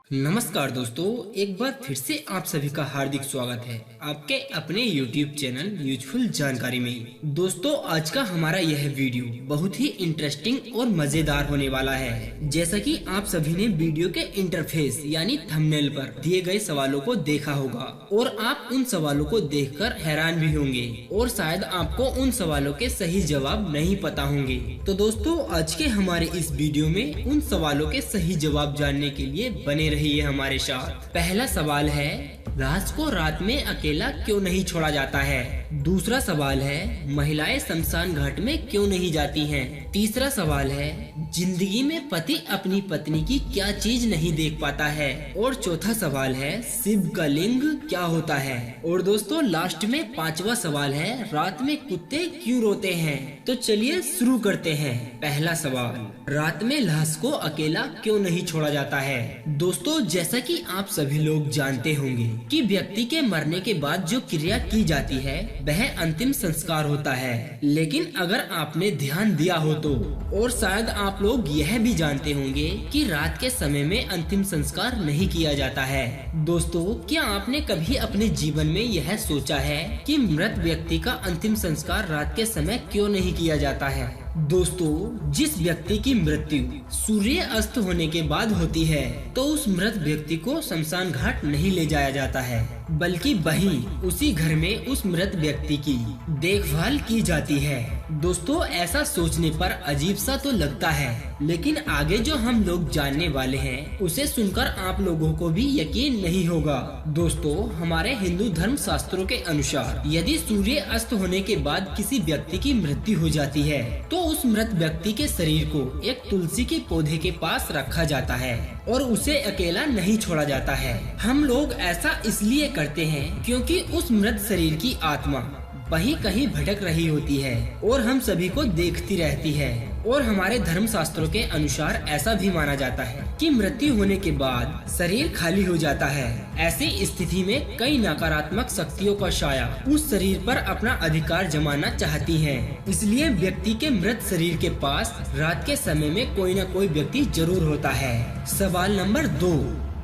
नमस्कार दोस्तों, एक बार फिर से आप सभी का हार्दिक स्वागत है आपके अपने YouTube चैनल यूजफुल जानकारी में। दोस्तों, आज का हमारा यह वीडियो बहुत ही इंटरेस्टिंग और मजेदार होने वाला है। जैसा कि आप सभी ने वीडियो के इंटरफेस यानी थंबनेल पर दिए गए सवालों को देखा होगा और आप उन सवालों को देखकर हैरान भी होंगे और शायद आपको उन सवालों के सही जवाब नहीं पता होंगे। तो दोस्तों, आज के हमारे इस वीडियो में उन सवालों के सही जवाब जानने के लिए बने रहिए हमारे साथ। पहला सवाल है, लाश को रात में अकेला क्यों नहीं छोड़ा जाता है? दूसरा सवाल है, महिलाएं शमशान घाट में क्यों नहीं जाती हैं? तीसरा सवाल है, जिंदगी में पति अपनी पत्नी की क्या चीज नहीं देख पाता है? और चौथा सवाल है, शिव का लिंग क्या होता है? और दोस्तों, लास्ट में पांचवा सवाल है, रात में कुत्ते क्यों रोते हैं? तो चलिए शुरू करते हैं। पहला सवाल, रात में लाश को अकेला क्यों नहीं छोड़ा जाता है? दोस्तों, जैसा कि आप सभी लोग जानते होंगे कि व्यक्ति के मरने के बाद जो क्रिया की जाती है वह अंतिम संस्कार होता है। लेकिन अगर आपने ध्यान दिया हो तो, और शायद आप लोग यह भी जानते होंगे कि रात के समय में अंतिम संस्कार नहीं किया जाता है। दोस्तों, क्या आपने कभी अपने जीवन में यह सोचा है कि मृत व्यक्ति का अंतिम संस्कार रात के समय क्यों नहीं किया जाता है? दोस्तों, जिस व्यक्ति की मृत्यु सूर्य अस्त होने के बाद होती है तो उस मृत व्यक्ति को शमशान घाट नहीं ले जाया जाता है, बल्कि वहीं उसी घर में उस मृत व्यक्ति की देखभाल की जाती है। दोस्तों, ऐसा सोचने पर अजीब सा तो लगता है, लेकिन आगे जो हम लोग जानने वाले हैं उसे सुनकर आप लोगों को भी यकीन नहीं होगा। दोस्तों, हमारे हिंदू धर्म शास्त्रों के अनुसार यदि सूर्य अस्त होने के बाद किसी व्यक्ति की मृत्यु हो जाती है तो उस मृत व्यक्ति के शरीर को एक तुलसी के पौधे के पास रखा जाता है और उसे अकेला नहीं छोड़ा जाता है। हम लोग ऐसा इसलिए करते हैं क्योंकि उस मृत शरीर की आत्मा वहीं कहीं भटक रही होती है और हम सभी को देखती रहती है। और हमारे धर्म शास्त्रों के अनुसार ऐसा भी माना जाता है कि मृत्यु होने के बाद शरीर खाली हो जाता है। ऐसी स्थिति में कई नकारात्मक शक्तियों का साया उस शरीर पर अपना अधिकार जमाना चाहती है। इसलिए व्यक्ति के मृत शरीर के पास रात के समय में कोई न कोई व्यक्ति जरूर होता है। सवाल नंबर 2,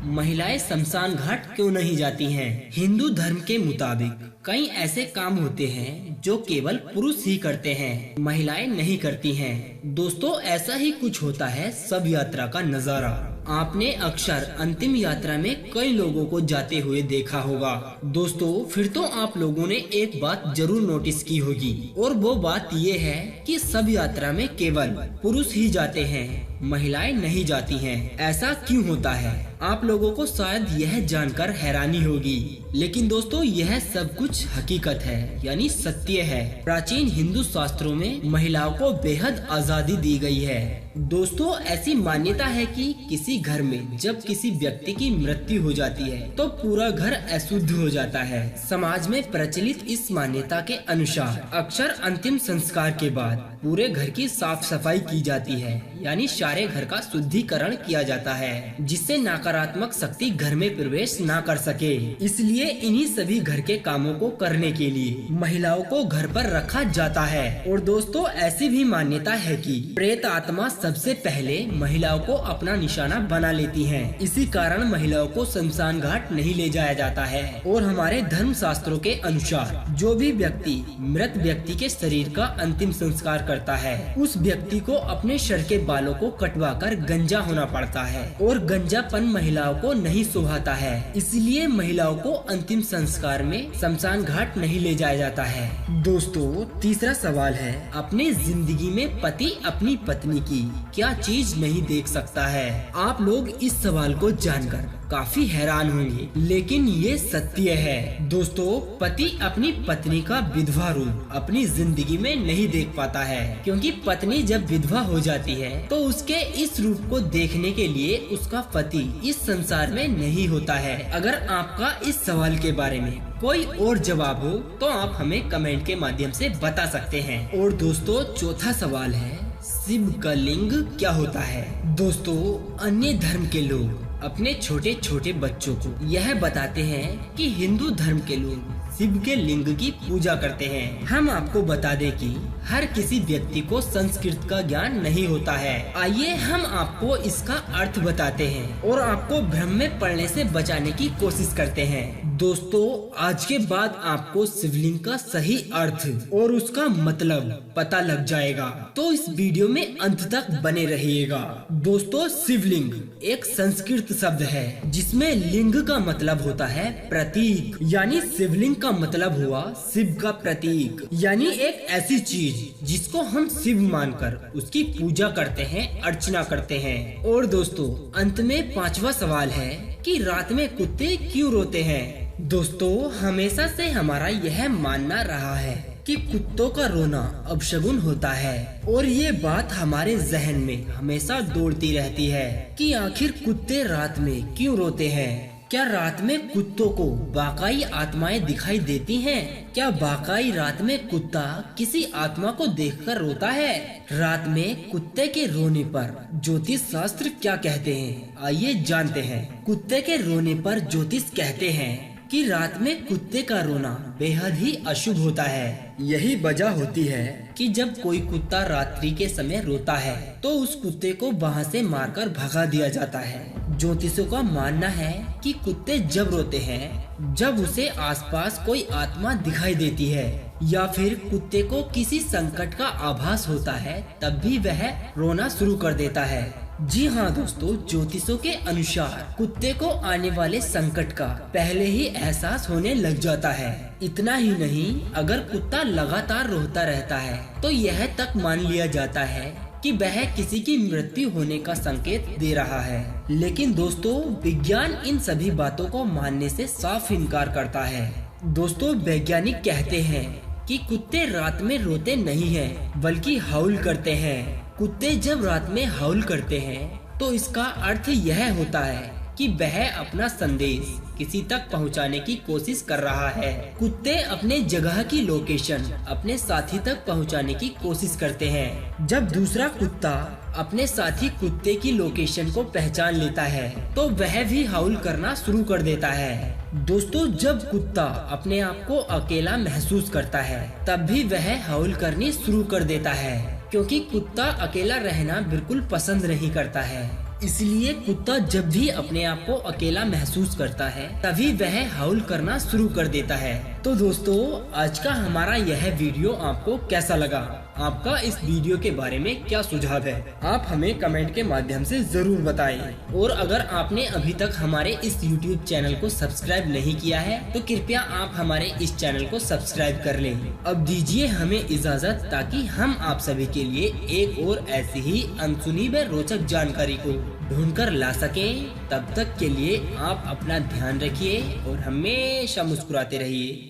महिलाएं शमशान घाट क्यों नहीं जाती हैं? हिंदू धर्म के मुताबिक कई ऐसे काम होते हैं जो केवल पुरुष ही करते हैं, महिलाएं नहीं करती हैं। दोस्तों, ऐसा ही कुछ होता है शव यात्रा का नजारा। आपने अक्सर अंतिम यात्रा में कई लोगों को जाते हुए देखा होगा। दोस्तों, फिर तो आप लोगों ने एक बात जरूर नोटिस की होगी, और वो बात ये है कि शव यात्रा में केवल पुरुष ही जाते हैं, महिलाएं नहीं जाती हैं। ऐसा क्यों होता है? आप लोगों को शायद यह जानकर हैरानी होगी, लेकिन दोस्तों, यह सब कुछ हकीकत है, यानी सत्य है। प्राचीन हिंदू शास्त्रों में महिलाओं को बेहद आजादी दी गई है। दोस्तों, ऐसी मान्यता है कि किसी घर में जब किसी व्यक्ति की मृत्यु हो जाती है तो पूरा घर अशुद्ध हो जाता है। समाज में प्रचलित इस मान्यता के अनुसार अक्सर अंतिम संस्कार के बाद पूरे घर की साफ सफाई की जाती है, यानी सारे घर का शुद्धिकरण किया जाता है, जिससे नकारात्मक शक्ति घर में प्रवेश न कर सके। इसलिए इन्हीं सभी घर के कामों को करने के लिए महिलाओं को घर पर रखा जाता है। और दोस्तों, ऐसी भी मान्यता है कि प्रेत आत्मा सबसे पहले महिलाओं को अपना निशाना बना लेती हैं। इसी कारण महिलाओं को शमशान घाट नहीं ले जाया जाता है। और हमारे धर्म शास्त्रों के अनुसार जो भी व्यक्ति मृत व्यक्ति के शरीर का अंतिम संस्कार करता है, उस व्यक्ति को अपने सर के बालों को कटवाकर गंजा होना पड़ता है, और गंजापन महिलाओं को नहीं सुहाता है। इसलिए महिलाओं को अंतिम संस्कार में शमशान घाट नहीं ले जाया जाता है। दोस्तों, तीसरा सवाल है, अपने जिंदगी में पति अपनी पत्नी की क्या चीज नहीं देख सकता है? आप लोग इस सवाल को जानकर काफी हैरान होंगे, लेकिन ये सत्य है। दोस्तों, पति अपनी पत्नी का विधवा रूप अपनी जिंदगी में नहीं देख पाता है, क्योंकि पत्नी जब विधवा हो जाती है तो उसके इस रूप को देखने के लिए उसका पति इस संसार में नहीं होता है। अगर आपका इस सवाल के बारे में कोई और जवाब हो तो आप हमें कमेंट के माध्यम से बता सकते हैं। और दोस्तों, चौथा सवाल है, शिव का लिंग क्या होता है? दोस्तों, अन्य धर्म के लोग अपने छोटे छोटे बच्चों को यह बताते हैं कि हिंदू धर्म के लोग शिव के लिंग की पूजा करते हैं। हम आपको बता दें कि हर किसी व्यक्ति को संस्कृत का ज्ञान नहीं होता है। आइए हम आपको इसका अर्थ बताते हैं और आपको भ्रम में पड़ने से बचाने की कोशिश करते हैं। दोस्तों, आज के बाद आपको शिवलिंग का सही अर्थ और उसका मतलब पता लग जाएगा, तो इस वीडियो में अंत तक बने रहिएगा। दोस्तों, शिवलिंग एक संस्कृत शब्द है जिसमें लिंग का मतलब होता है प्रतीक, यानी शिवलिंग का मतलब हुआ शिव का प्रतीक, यानी एक ऐसी चीज जिसको हम शिव मानकर उसकी पूजा करते हैं, अर्चना करते हैं। और दोस्तों, अंत में 5वां सवाल है कि रात में कुत्ते क्यों रोते हैं। दोस्तों, हमेशा से हमारा यह मानना रहा है कि कुत्तों का रोना अपशगुन होता है और ये बात हमारे जहन में हमेशा दौड़ती रहती है कि आखिर कुत्ते रात में क्यों रोते हैं। क्या रात में कुत्तों को वाकई आत्माएं दिखाई देती हैं? क्या वाकई रात में कुत्ता किसी आत्मा को देखकर रोता है? रात में कुत्ते के रोने पर ज्योतिष शास्त्र क्या कहते हैं, आइए जानते हैं। कुत्ते के रोने पर ज्योतिष कहते हैं कि रात में कुत्ते का रोना बेहद ही अशुभ होता है। यही वजह होती है कि जब कोई कुत्ता रात्रि के समय रोता है तो उस कुत्ते को वहां से मारकर भगा दिया जाता है। ज्योतिषों का मानना है कि कुत्ते जब रोते हैं जब उसे आसपास कोई आत्मा दिखाई देती है या फिर कुत्ते को किसी संकट का आभास होता है, तब भी वह रोना शुरू कर देता है। जी हाँ दोस्तों, ज्योतिषों के अनुसार कुत्ते को आने वाले संकट का पहले ही एहसास होने लग जाता है। इतना ही नहीं, अगर कुत्ता लगातार रोता रहता है तो यह तक मान लिया जाता है कि वह किसी की मृत्यु होने का संकेत दे रहा है। लेकिन दोस्तों, विज्ञान इन सभी बातों को मानने से साफ इनकार करता है। दोस्तों, वैज्ञानिक कहते हैं कि कुत्ते रात में रोते नहीं हैं, बल्कि हाउल करते हैं। कुत्ते जब रात में हाउल करते हैं तो इसका अर्थ यह होता है कि वह अपना संदेश किसी तक पहुंचाने की कोशिश कर रहा है। कुत्ते अपने जगह की लोकेशन अपने साथी तक पहुंचाने की कोशिश करते हैं। जब दूसरा कुत्ता अपने साथी कुत्ते की लोकेशन को पहचान लेता है तो वह भी हाउल करना शुरू कर देता है। दोस्तों, जब कुत्ता अपने आप को अकेला महसूस करता है तब भी वह हाउल करनी शुरू कर देता है, क्योंकि कुत्ता अकेला रहना बिल्कुल पसंद नहीं करता है। इसलिए कुत्ता जब भी अपने आप को अकेला महसूस करता है तभी वह हाउल करना शुरू कर देता है। तो दोस्तों, आज का हमारा यह वीडियो आपको कैसा लगा? आपका इस वीडियो के बारे में क्या सुझाव है? आप हमें कमेंट के माध्यम से जरूर बताएं। और अगर आपने अभी तक हमारे इस YouTube चैनल को सब्सक्राइब नहीं किया है तो कृपया आप हमारे इस चैनल को सब्सक्राइब कर लें। अब दीजिए हमें इजाजत, ताकि हम आप सभी के लिए एक और ऐसी ही अनसुनी व रोचक जानकारी को ढूंढकर ला सकें। तब तक के लिए आप अपना ध्यान रखिए और हमेशा मुस्कुराते रहिए।